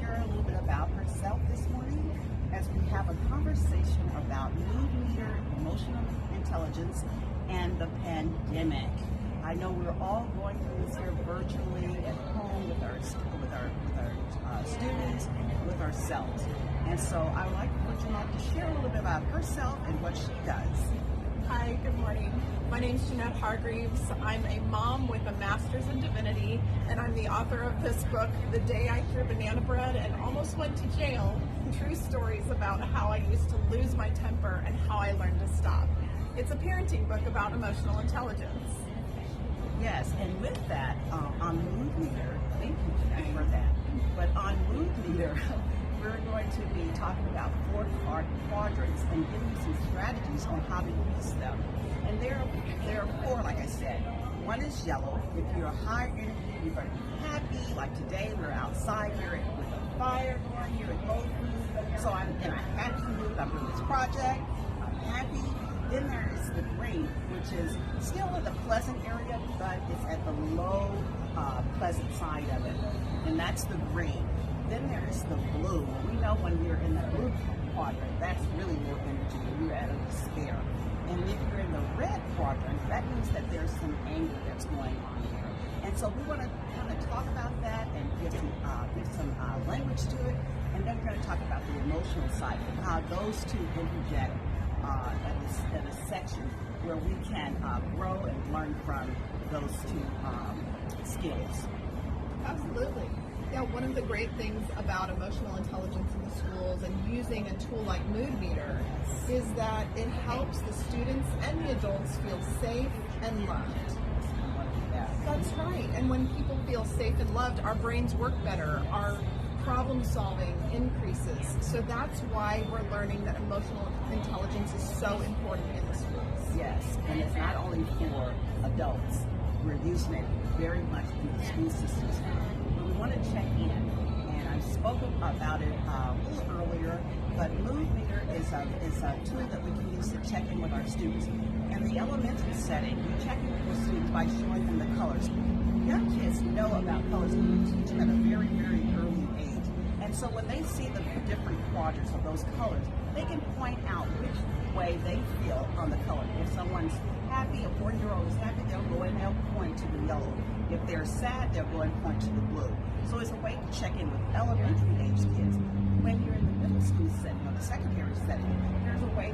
share a little bit about herself this morning as we have a conversation about mood meter, emotional intelligence, and the pandemic. I know we're all going through this here virtually at home with our students, with ourselves. And so I would like for Jeanette to share a little bit about herself and what she does. Hi, good morning. My name is Jeanette Hargreaves. I'm a mom with a master's in divinity, and I'm the author of this book, The Day I Threw Banana Bread and Almost Went to Jail, True Stories about how I used to lose my temper and how I learned to stop. It's a parenting book about emotional intelligence. Yes, and with that, on Mood Meter, thank you, Jeanette, for that. But on Mood Meter, we're going to be talking about 4 quadrants and giving you some strategies on how to use them. And there are 4, like I said. One is yellow. If you're high energy, you're going to be happy. Like today, we're outside, we're with a fire going here at Whole Foods. So I'm in a happy mood. I'm doing this project. I'm happy. Then there is the green, which is still in the pleasant area, but it's at the low pleasant side of it. And that's the green. Then there is the blue. We know when you're in the blue quadrant, that's really low energy. You're at a despair. And if you're in the red quadrant, that means that there's some anger that's going on here. And so we want to kind of talk about that and give some language to it. And then we're going to talk about the emotional side and how those two interject in a section where we can grow and learn from those two skills. Absolutely. Yeah, one of the great things about emotional intelligence in the schools and using a tool like Mood Meter is that it helps the students and the adults feel safe and loved. That's right. And when people feel safe and loved, our brains work better, our problem solving increases. So that's why we're learning that emotional intelligence is so important in the schools. Yes, and it's not only for adults. We're using it very much in the school systems. But we want to check in, and I spoke about it a little earlier, but Mood Meter is a tool that we can use to check in with our students. In the elementary setting, we check in with the students by showing them the colors. Young kids know about colors, and we teach them at a very, very early age. And so when they see the different quadrants of those colors, they can point out which way they feel on the color. If someone's happy, a 4-year-old is happy, they'll go and they'll point to the yellow. If they're sad, they'll go and point to the blue. So it's a way to check in with elementary age kids. When you're in the middle school setting or the secondary setting, there's a way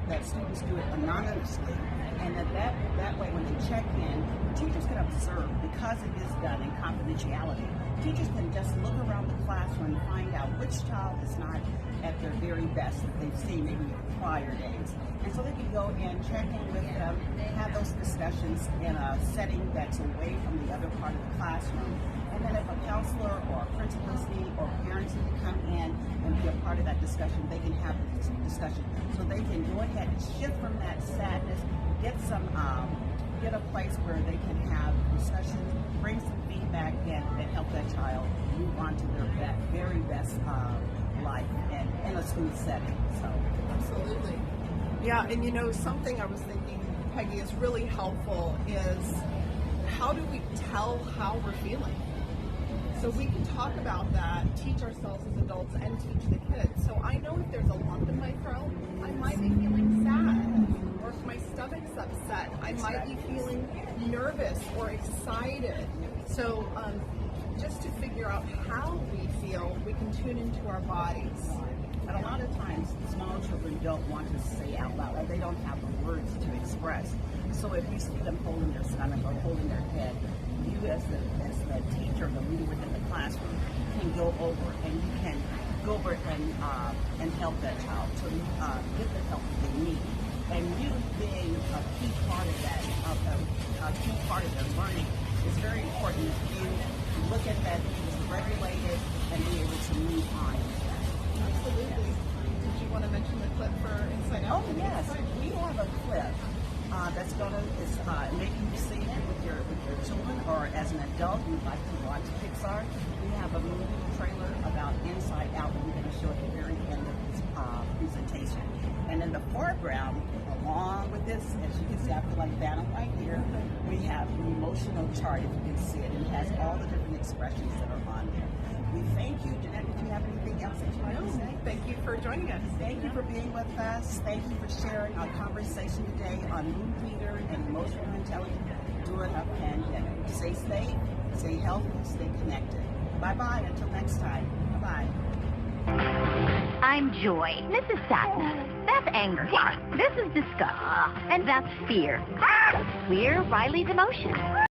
that students do it anonymously, and that way when they check in, teachers can observe because it is done in confidentiality. Teachers can just look around the classroom and find out which child is not at their very best that they've seen maybe in prior days. And so they can go in, check in with them, have those discussions in a setting that's away from the other part of the classroom. And then if a counselor or a principal need or parents need to come in and be a part of that discussion, they can have this discussion. So they can go ahead and shift from that sadness, get a place where they can have discussions, bring some feedback and help that child move on to their very best life and in a school setting. So absolutely. Yeah, and you know, something I was thinking, Peggy, is really helpful is how do we tell how we're feeling? So we can talk about that, teach ourselves as adults and teach the kids. So I know if there's a lump in my throat, I might be feeling sad. Or if my stomach's upset, I might be feeling nervous or excited. So just to figure out how we feel, we can tune into our bodies. And a lot of times, small children don't want to say out loud, or they don't have the words to express. So if you see them holding their stomach or holding their head, you as the teacher, the leader within the classroom, can go over and you can go over and help that child to get the help that they need. And you being a key part of that, a key part of their learning, is very important. You look at that, it's regulated, and be able to move on with that. Absolutely. Did you want to mention the clip for Inside Out? Oh yes, we have a clip that's maybe you see it with your children, or as an adult you'd like to watch Pixar. We have a movie trailer about Inside Out, and we're going to show it at the very end of this presentation. And in the foreground, along with this, as you can see, I feel like Vanna right here, we have an emotional chart, if you can see it, and it has all the different expressions that are on there. We thank you, Jeanette. Did you have thank you for joining us. Thank you for being with us. Thank you for sharing our conversation today on mood reader and emotional intelligence during a pandemic. Stay safe, stay healthy, stay connected. Bye-bye until next time. Bye-bye. I'm Joy. This is sadness. That's anger. This is disgust. And that's fear. We're Riley's emotions.